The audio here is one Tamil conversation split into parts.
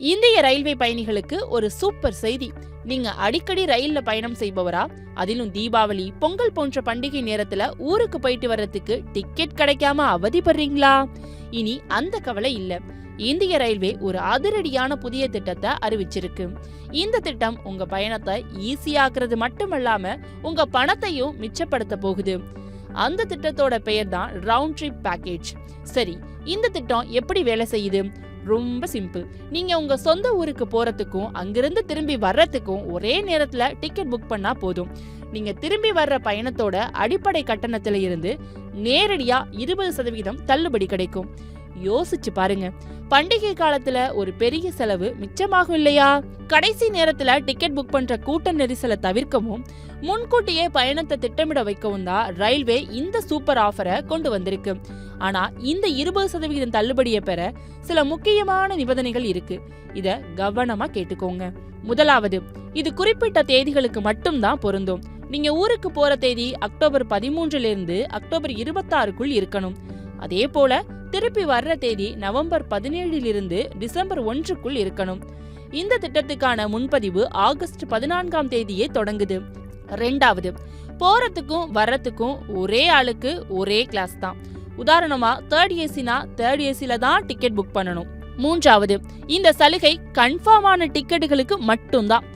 இந்திய ரயில்வே பயணிகளுக்கு ஒரு சூப்பர் செய்தி. நீங்க அடிக்கடி ரயில்ல பயணம் செய்பவரா? அதிலும் தீபாவளி, பொங்கல் போன்ற பண்டிகை நேரத்துல ஊருக்கு போயிட்டு வர்றதுக்கு டிக்கெட் கிடைக்காம அவதிப்படுறீங்களா? இனி அந்த கவலை இல்ல. இந்திய ரயில்வே ஒரு அதிரடியான புதிய திட்டத்தை அறிவிச்சிருக்கு. இந்த திட்டம் உங்க பயணத்தை ஈஸியாக்குறது மட்டுமல்லாம உங்க பணத்தையும் மிச்சப்படுத்த போகுது. அந்த திட்டத்தோட பெயர் தான் ரவுண்ட் ட்ரிப் பேக்கேஜ். சரி, இந்த திட்டம் எப்படி வேலை செய்யுது? ரொம்ப சிம்பிள். நீங்க உங்க சொந்த ஊருக்கு போறதுக்கும் அங்கிருந்து திரும்பி வர்றதுக்கும் ஒரே நேரத்துல டிக்கெட் புக் பண்ணா போதும். நீங்க திரும்பி வர்ற பயணத்தோட அடிப்படை கட்டணத்துல இருந்து நேரடியா 20% தள்ளுபடி கிடைக்கும். யோசிச்சு பாருங்க, பண்டிகை காலத்துல ஒரு பெரிய செலவு மிச்சமாகும் இல்லையா? கடைசி நேரத்துல டிக்கெட் புக் பண்ற கூட்ட நெரிசலை தவிர்க்கவும் முன்கூட்டியே பயணத்தை திட்டமிட வைக்கவும் தான் ரயில்வே இந்த சூப்பர் ஆஃபரை கொண்டு வந்திருக்கு. ஆனா இந்த 20% தள்ளுபடியை பெற சில முக்கியமான நிபந்தனைகள் இருக்கு. இத கவனமா கேட்டுக்கோங்க. முதலாவது, இது குறிப்பிட்ட தேதிகளுக்கு மட்டும்தான் பொருந்தும். நீங்க ஊருக்கு போற தேதி அக்டோபர் 13 இருந்து அக்டோபர் 26க்குள் இருக்கணும். அதே போல திருப்பி வர்ற தேதி நவம்பர் 17 இருந்து டிசம்பர் 1க்குள் இருக்கணும். இந்த திட்டத்துக்கான முன்பதிவு ஆகஸ்ட் 14ஆம் தேதியே தொடங்குது. ரெண்டாவது, போறதுக்கும் வர்றதுக்கும் ஒரே ஆளுக்கு ஒரே கிளாஸ் தான். உதாரணமா தேர்ட் ஏசினா தேர்ட் ஏசில தான் டிக்கெட் புக் பண்ணணும். மூன்றாவது, இந்த சலுகை கன்ஃபார்மான டிக்கெட்டுகளுக்கு மட்டும்தான்.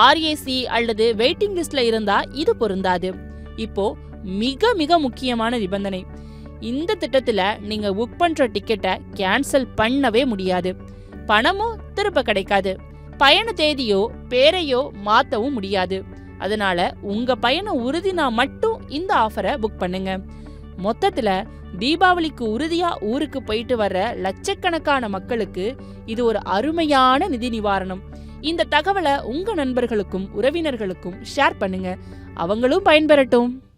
ஆர்ஏசி அல்லது வெயிட்டிங் லிஸ்ட்ல இருந்தா இது பொருந்தாது. இப்போ மிக மிக முக்கியமான நிபந்தனை, இந்த திட்டத்துல நீங்க புக் பண்ற டிக்கெட்டை கேன்சல் பண்ணவே முடியாது. பணமும் திருப்ப கிடைக்காது. பயண தேதியோ பேரையோ மாத்தவும் முடியாது. அதனால உங்க பயணம் உறுதினா மட்டும் இந்த ஆஃபரை புக் பண்ணுங்க. மொத்தத்துல தீபாவளிக்கு உறுதியா ஊருக்கு போயிட்டு வர்ற லட்சக்கணக்கான மக்களுக்கு இது ஒரு அருமையான நிதி நிவாரணம். இந்த தகவலை உங்க நண்பர்களுக்கும் உறவினர்களுக்கும் ஷேர் பண்ணுங்க. அவங்களும் பயன்பெறட்டும்.